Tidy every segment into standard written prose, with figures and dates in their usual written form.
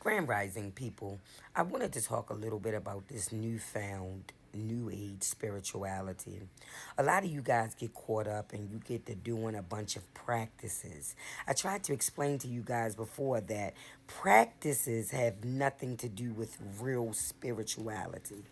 Grand Rising people, I wanted to talk a little bit about this newfound New Age spirituality. A lot of you guys get caught up and you get to doing a bunch of practices. I tried to explain to you guys before that practices have nothing to do with real spirituality.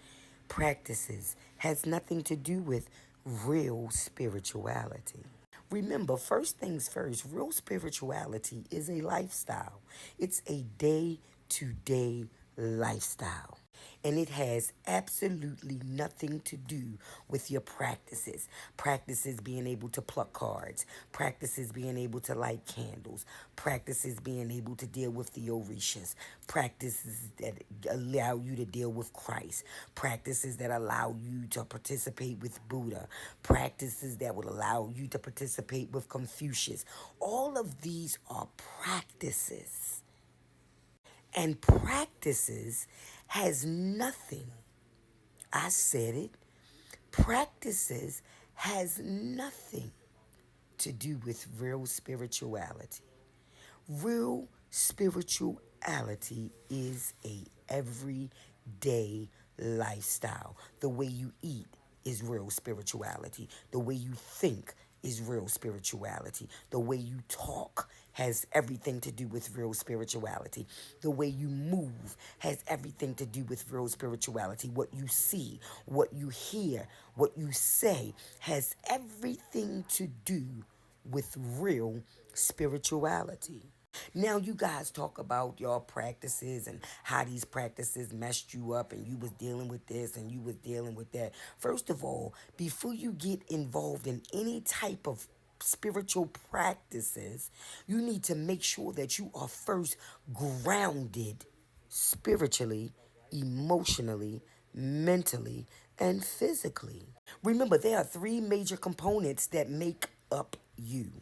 Practices has nothing to do with real spirituality. Remember, first things first, real spirituality is a lifestyle. It's a day to day lifestyle. And it has absolutely nothing to do with your practices. Practices being able to pluck cards, practices being able to light candles, practices being able to deal with the Orishas, practices that allow you to deal with Christ, practices that allow you to participate with Buddha, practices that will allow you to participate with Confucius. All of these are practices. And practices has nothing, I said it, practices has nothing to do with real spirituality. Real spirituality is a everyday lifestyle. The way you eat is real spirituality. The way you think is real spirituality. The way you talk has everything to do with real spirituality. The way you move has everything to do with real spirituality. What you see, what you hear, what you say has everything to do with real spirituality. Now you guys talk about your practices and how these practices messed you up and you was dealing with this and you was dealing with that. First of all, before you get involved in any type of spiritual practices, you need to make sure that you are first grounded spiritually, emotionally, mentally, and physically. Remember, there are three major components that make up you.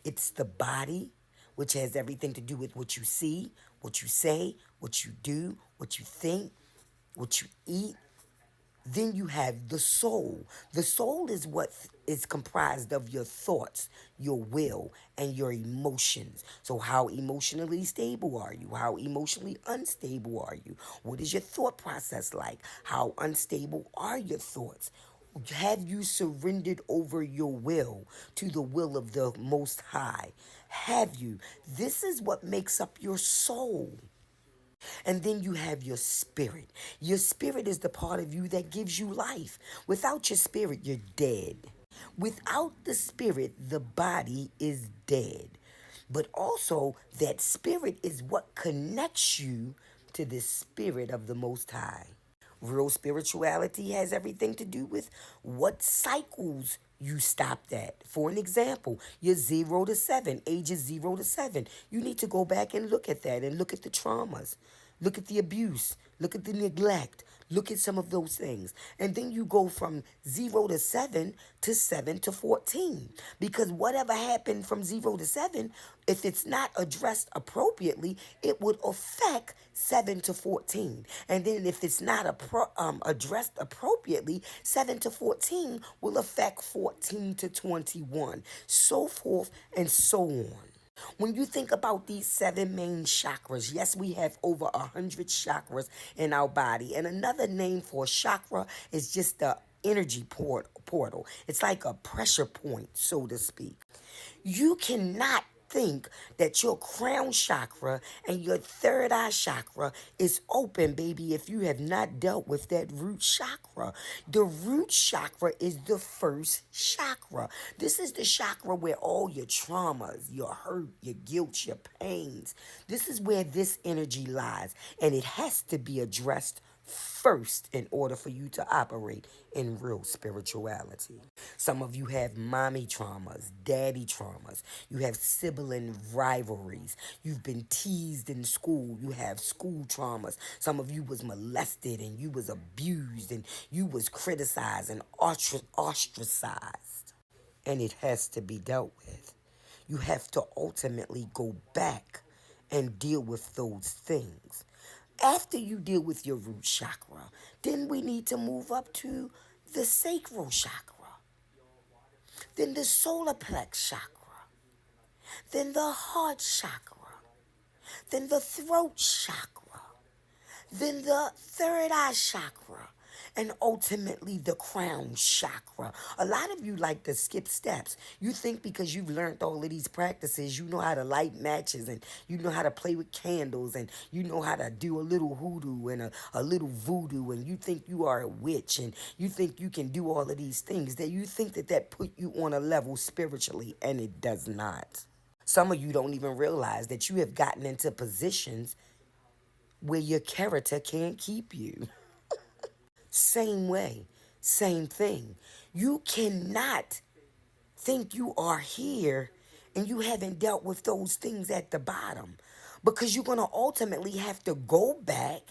It's the body, which has everything to do with what you see, what you say, what you do, what you think, what you eat. Then you have the soul. The soul is what is comprised of your thoughts, your will, and your emotions. So, how emotionally stable are you? How emotionally unstable are you? What is your thought process like? How unstable are your thoughts? Have you surrendered over your will to the will of the Most High? Have you? This is what makes up your soul. And then you have your spirit. Your spirit is the part of you that gives you life. Without your spirit, you're dead. Without the spirit, the body is dead. But also, that spirit is what connects you to the spirit of the Most High. Real spirituality has everything to do with what cycles you stopped at. For an example, you're 0 to 7, ages 0 to 7. You need to go back and look at that and look at the traumas, look at the abuse, look at the neglect, look at some of those things. And then you go from 0 to 7 to 7 to 14. Because whatever happened from 0 to 7, if it's not addressed appropriately, it would affect 7 to 14. And then if it's not addressed appropriately, 7 to 14 will affect 14 to 21, so forth and so on. When you think about these seven main chakras, yes, we have over 100 chakras in our body. And another name for chakra is just the energy portal. It's like a pressure point, so to speak. You cannot think that your crown chakra and your third eye chakra is open, baby, if you have not dealt with that root chakra. The root chakra is the first chakra. This is the chakra where all your traumas, your hurt, your guilt, your pains, this is where this energy lies. And it has to be addressed first in order for you to operate in real spirituality. Some of you have mommy traumas, daddy traumas. You have sibling rivalries. You've been teased in school. You have school traumas. Some of you was molested and you was abused and you was criticized and ostracized. And it has to be dealt with. You have to ultimately go back and deal with those things. After you deal with your root chakra, then we need to move up to the sacral chakra, then the solar plex chakra, then the heart chakra, then the throat chakra. then the third eye chakra, and ultimately the crown chakra. A lot of you like to skip steps. You think because you've learned all of these practices, you know how to light matches and you know how to play with candles and you know how to do a little hoodoo and a little voodoo, and you think you are a witch and you think you can do all of these things, that you think that that put you on a level spiritually, and it does not. Some of you don't even realize that you have gotten into positions where your character can't keep you. Same way, same thing. You cannot think you are here and you haven't dealt with those things at the bottom, because you're going to ultimately have to go back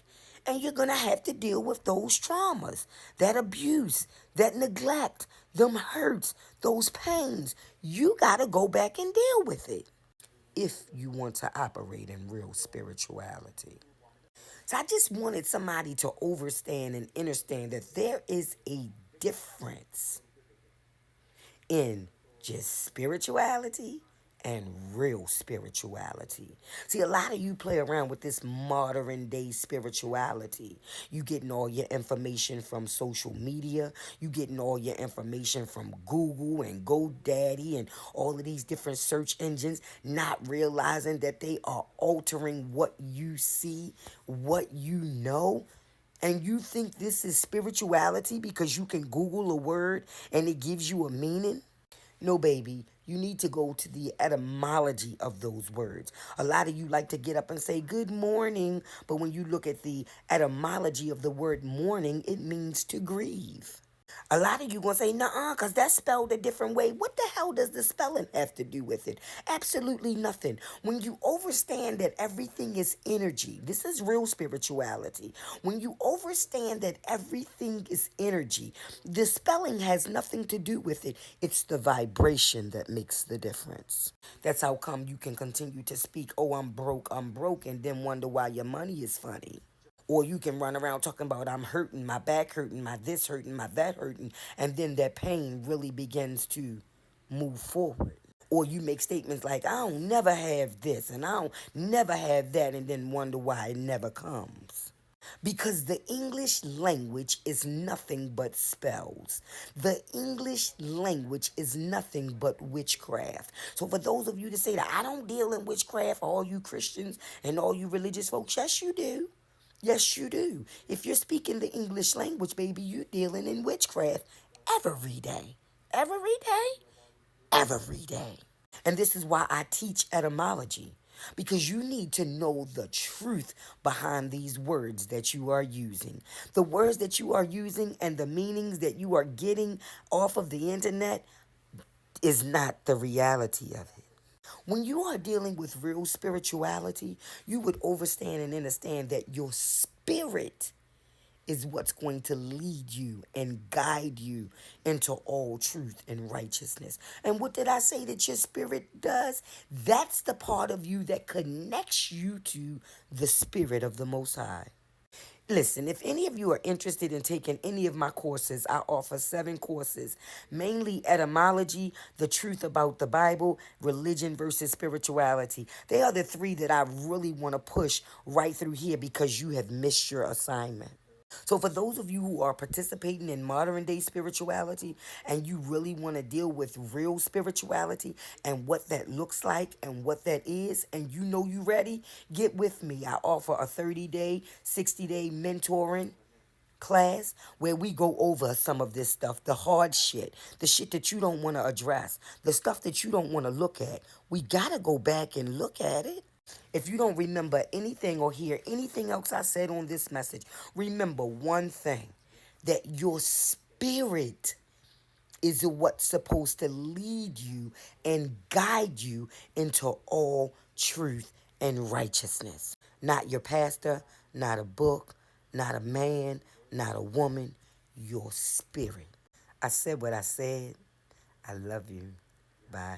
and you're going to have to deal with those traumas, that abuse, that neglect, them hurts, those pains. You got to go back and deal with it if you want to operate in real spirituality. So I just wanted somebody to understand and understand that there is a difference in just spirituality and real spirituality. See, a lot of you play around with this modern day spirituality. You getting all your information from social media. You getting all your information from Google and GoDaddy and all of these different search engines, not realizing that they are altering what you see, what you know. And you think this is spirituality because you can Google a word and it gives you a meaning? No, baby. You need to go to the etymology of those words. A lot of you like to get up and say good morning, but when you look at the etymology of the word mourning, it means to grieve. A lot of you gonna say, nah, because that's spelled a different way. What the hell does the spelling have to do with it? Absolutely nothing. When you understand that everything is energy, this is real spirituality. When you understand that everything is energy, the spelling has nothing to do with it. It's the vibration that makes the difference. That's how come you can continue to speak, oh, I'm broke, and then wonder why your money is funny. Or you can run around talking about I'm hurting, my back hurting, my this hurting, my that hurting, and then that pain really begins to move forward. Or you make statements like, I don't never have this and I don't never have that, and then wonder why it never comes. Because the English language is nothing but spells. The English language is nothing but witchcraft. So for those of you that say that I don't deal in witchcraft, all you Christians and all you religious folks, yes you do. Yes, you do. If you're speaking the English language, baby, you're dealing in witchcraft every day. Every day? Every day. And this is why I teach etymology. Because you need to know the truth behind these words that you are using. The words that you are using and the meanings that you are getting off of the internet is not the reality of it. When you are dealing with real spirituality, you would understand and understand that your spirit is what's going to lead you and guide you into all truth and righteousness. And what did I say that your spirit does? That's the part of you that connects you to the spirit of the Most High. Listen, if any of you are interested in taking any of my courses, I offer 7 courses, mainly etymology, the truth about the Bible, religion versus spirituality. They are the 3 that I really want to push right through here because you have missed your assignment. So for those of you who are participating in modern day spirituality and you really want to deal with real spirituality and what that looks like and what that is, and you know you ready, get with me. I offer a 30-day, 60-day mentoring class where we go over some of this stuff, the hard shit, the shit that you don't want to address, the stuff that you don't want to look at. We got to go back and look at it. If you don't remember anything or hear anything else I said on this message, remember one thing, that your spirit is what's supposed to lead you and guide you into all truth and righteousness. Not your pastor, not a book, not a man, not a woman, your spirit. I said what I said. I love you. Bye.